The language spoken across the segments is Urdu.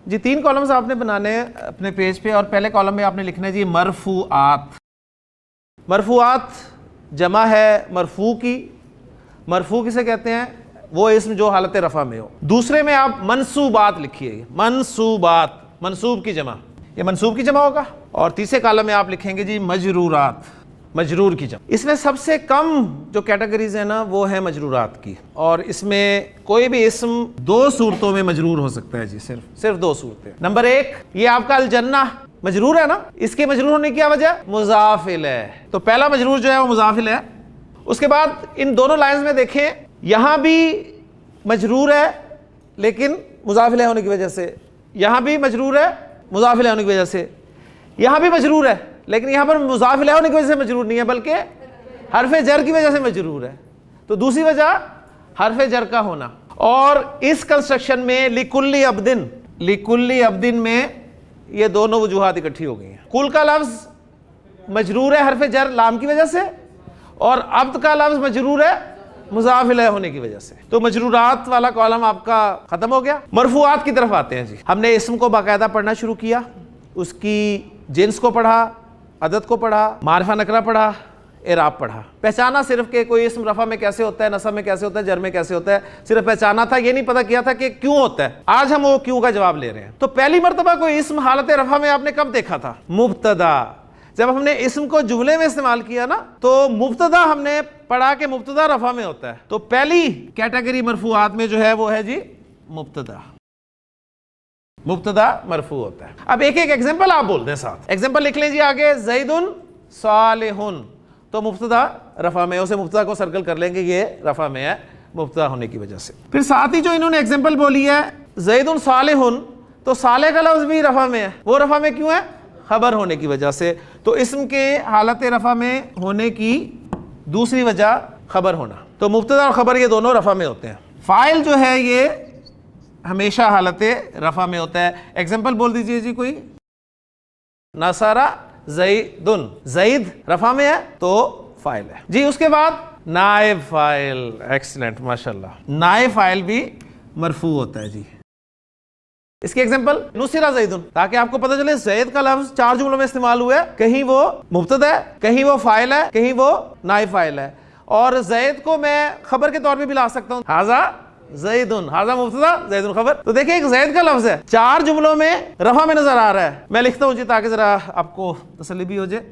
جی 3 کالمز آپ نے بنانے ہیں اپنے پیج پہ، اور پہلے کالم میں آپ نے لکھنا ہے جی مرفوعات. مرفوعات جمع ہے مرفوع کی. مرفوع کسے کہتے ہیں؟ وہ اسم جو حالت رفع میں ہو. دوسرے میں آپ منصوبات لکھیے، منصوبات، منصوب کی جمع، یہ منصوب کی جمع ہوگا. اور تیسرے کالم میں آپ لکھیں گے جی مجرورات، مجرور کی جمع. اس میں سب سے کم جو کیٹیگریز ہیں نا وہ ہے مجرورات کی، اور اس میں کوئی بھی اسم 2 صورتوں میں مجرور ہو سکتا ہے جی، صرف 2 صورتیں. نمبر 1، یہ آپ کا الجنہ مجرور ہے نا، اس کے مجرور ہونے کی کیا وجہ؟ مضاف الیہ. تو پہلا مجرور جو ہے وہ مضاف الیہ. اس کے بعد ان دونوں لائنز میں دیکھیں، یہاں بھی مجرور ہے لیکن مضاف الیہ ہونے کی وجہ سے، یہاں بھی مجرور ہے مضاف الیہ ہونے کی وجہ سے، یہاں بھی مجرور ہے لیکن یہاں پر مضاف الیہ ہونے کی وجہ سے مجرور نہیں ہے بلکہ حرف جر کی وجہ سے مجرور ہے. تو دوسری وجہ حرف جر کا ہونا. اور اس کنسٹرکشن میں لکل عبدن، لکل عبدن میں یہ دونوں وجوہات اکٹھی ہو گئی ہیں. کل کا لفظ مجرور ہے حرف جر لام کی وجہ سے، اور عبد کا لفظ مجرور ہے مضاف الیہ ہونے کی وجہ سے. تو مجرورات والا کالم آپ کا ختم ہو گیا. مرفوعات کی طرف آتے ہیں جی. ہم نے اسم کو باقاعدہ پڑھنا شروع کیا، اس کی جنس کو پڑھا، عدد کو پڑھا، معرفہ نکرہ پڑھا، اعراب پڑھا. پہچانا صرف کہ کوئی اسم رفع میں کیسے ہوتا ہے، نصب میں کیسے ہوتا ہے، جر میں کیسے ہوتا ہے، صرف پہچانا تھا، یہ نہیں پتہ کیا تھا کہ کیوں ہوتا ہے. آج ہم وہ کیوں کا جواب لے رہے ہیں. تو پہلی مرتبہ کوئی اسم حالت رفع میں آپ نے کب دیکھا تھا؟ مبتدا. جب ہم نے اسم کو جملے میں استعمال کیا نا تو مبتدا ہم نے پڑھا کہ مبتدا رفع میں ہوتا ہے. تو پہلی کیٹیگری مرفوعات میں جو ہے وہ ہے جی مبتدا. مبتدا مرفوع ہوتا ہے. اب ایک ایک ایگزامپل آپ بول دیں ساتھ. ایگزامپل لکھ لیں جی آگے، زید صالح. تو مبتدا رفع میں، اسے مبتدا کو سرکل کر لیں گے، یہ رفع میں ہے مبتدا ہونے کی وجہ سے. پھر ساتھ ہی جو انہوں نے ایگزامپل بولی ہے زید صالح، تو صالح کا لفظ بھی رفع میں ہے. وہ رفع میں کیوں ہے؟ خبر ہونے کی وجہ سے. تو اسم کے حالت رفع میں ہونے کی دوسری وجہ خبر ہونا. تو مبتدا اور خبر یہ دونوں رفع میں ہوتے ہیں. فاعل جو ہے یہ ہمیشہ حالت رفع میں ہوتا ہے. ایگزامپل بول دیجئے جی کوئی. نصر زیدن، زید رفع میں ہے تو فاعل ہے جی. اس کے بعد نائب فاعل. ایکسلنٹ، ماشاءاللہ. نائب فاعل بھی مرفوع ہوتا ہے جی. اس کی ایگزامپل نصر زیدن، تاکہ آپ کو پتہ چلے زید کا لفظ 4 جملوں میں استعمال ہوا ہے. کہیں وہ مبتدا ہے، کہیں وہ فاعل ہے، کہیں وہ نائب فاعل ہے. اور زید کو میں خبر کے طور پہ بھی لا سکتا ہوں، ھذا زیدن، ھذا مبتدا زیدن خبر. تو دیکھیں ایک زید کا لفظ ہے 4 جملوں میں رفع میں نظر آ رہا ہے. میں لکھتا ہوں جی تاکہ ذرا آپ کو تسلی بھی ہو جائے.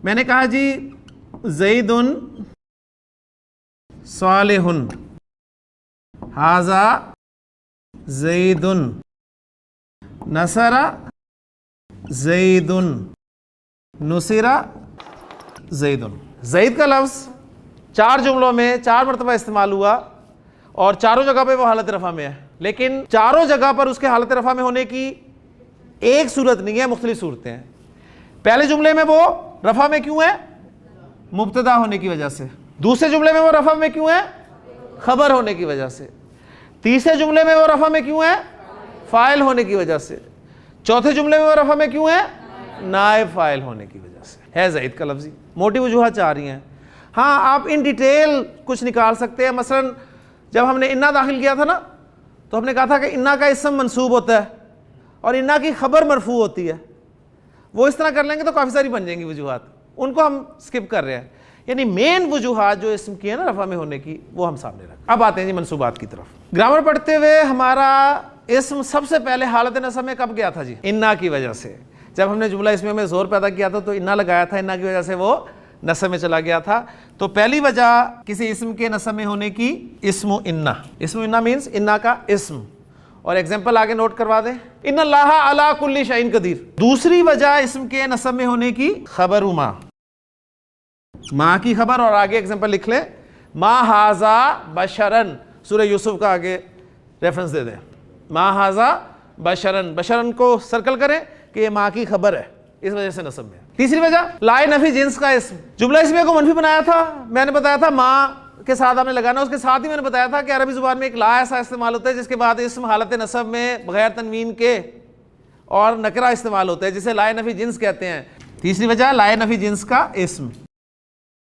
میں نے کہا جی زیدن صالح، ھذا زیدن، نصر زیدن، نصر زیدن. زید کا لفظ 4 جملوں میں 4 مرتبہ استعمال ہوا اور چاروں جگہ پہ وہ حالت رفع میں ہے. لیکن چاروں جگہ پر اس کے حالت رفع میں ہونے کی ایک صورت نہیں ہے، مختلف صورتیں ہیں. پہلے جملے میں وہ رفع میں کیوں ہے؟ مبتدا ہونے کی وجہ سے. دوسرے جملے میں وہ رفع میں کیوں ہے؟ خبر ہونے کی وجہ سے. تیسرے جملے میں وہ رفع میں کیوں ہے؟ فاعل ہونے کی وجہ سے. چوتھے جملے میں وہ رفع میں کیوں ہے؟ نائب فاعل ہونے کی وجہ سے. ہے زید کا لفظی. موٹی وجوہات 4 ہی ہیں. ہاں آپ ان ڈیٹیل کچھ نکال سکتے ہیں. مثلا جب ہم نے انا داخل کیا تھا نا تو ہم نے کہا تھا کہ انا کا اسم منصوب ہوتا ہے اور انا کی خبر مرفوع ہوتی ہے. وہ اس طرح کر لیں گے تو کافی ساری بن جائیں گی وجوہات، ان کو ہم سکپ کر رہے ہیں. یعنی مین وجوہات جو اسم کی ہے نا رفع میں ہونے کی وہ ہم سامنے رکھ. اب آتے ہیں جی منصوبات کی طرف. گرامر پڑھتے ہوئے ہمارا اسم سب سے پہلے حالت نصب میں کب گیا تھا جی؟ انا کی وجہ سے. جب ہم نے جملہ اسمیہ میں زور پیدا کیا تھا تو انا لگایا تھا، انا کی وجہ سے وہ نصب میں چلا گیا تھا. تو پہلی وجہ کسی اسم کے نصب میں ہونے کی اسم انا. اسم انا مینس انا کا اسم. اور ایگزامپل آگے نوٹ کروا دیں، ان اللہ علی کل شیء قدیر. دوسری وجہ اسم کے نصب میں ہونے کی خبر ما، ماں کی خبر. اور آگے ایگزامپل لکھ لیں، ما ھذا بشرن. سورہ یوسف کا آگے ریفرنس دے دیں، ما ھذا بشرن. بشرن کو سرکل کریں کہ یہ ماں کی خبر ہے، اس وجہ سے نصب میں. تیسری وجہ لائے نفی جنس کا اسم. جملہ اسمیہ کو منفی بنایا تھا، میں نے بتایا تھا ماں کے ساتھ آپ نے لگانا. اس کے ساتھ ہی میں نے بتایا تھا کہ عربی زبان میں ایک لا ایسا استعمال ہوتا ہے جس کے بعد اسم حالت نصب میں بغیر تنوین کے اور نکرہ استعمال ہوتا ہے جسے لائے نفی جنس کہتے ہیں. تیسری وجہ لائے نفی جنس کا اسم.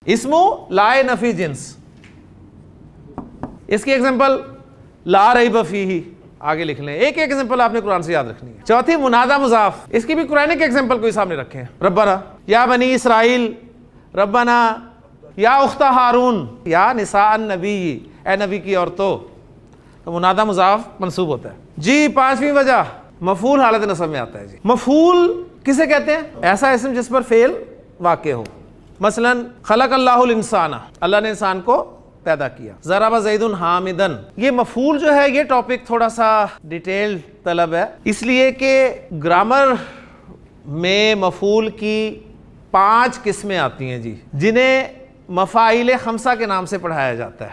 اسمو لائے نفی جنس. اس کی ایگزامپل لا ریب فیہ. آگے لکھ لیں, ایک ایگزامپل آپ نے قرآن سے یاد رکھنی ہے. چوتھی منادا مضاف, اس کی بھی قرآن کے ایگزامپل کوئی سامنے رکھے ہیں. ربنا, یا بنی اسرائیل, ربنا, یا اخت ہارون, یا نساء النبی, اے نبی کی عورتوں. تو منادا مضاف منصوب ہوتا ہے. جی پانچویں وجہ, مفعول حالت نصب میں آتا ہے. جی مفعول کسے کہتے ہیں؟ ایسا اسم جس پر فعل واقع ہو. مثلا خلق اللہ الانسان, اللہ نے انسان کو پیدا کیا. ضرب زید حامدن, یہ مفعول جو ہے یہ ٹاپک تھوڑا سا ڈیٹیل طلب ہے, اس لیے کہ گرامر میں مفعول کی 5 قسمیں آتی ہیں جی, جنہیں مفاعیل خمسہ کے نام سے پڑھایا جاتا ہے.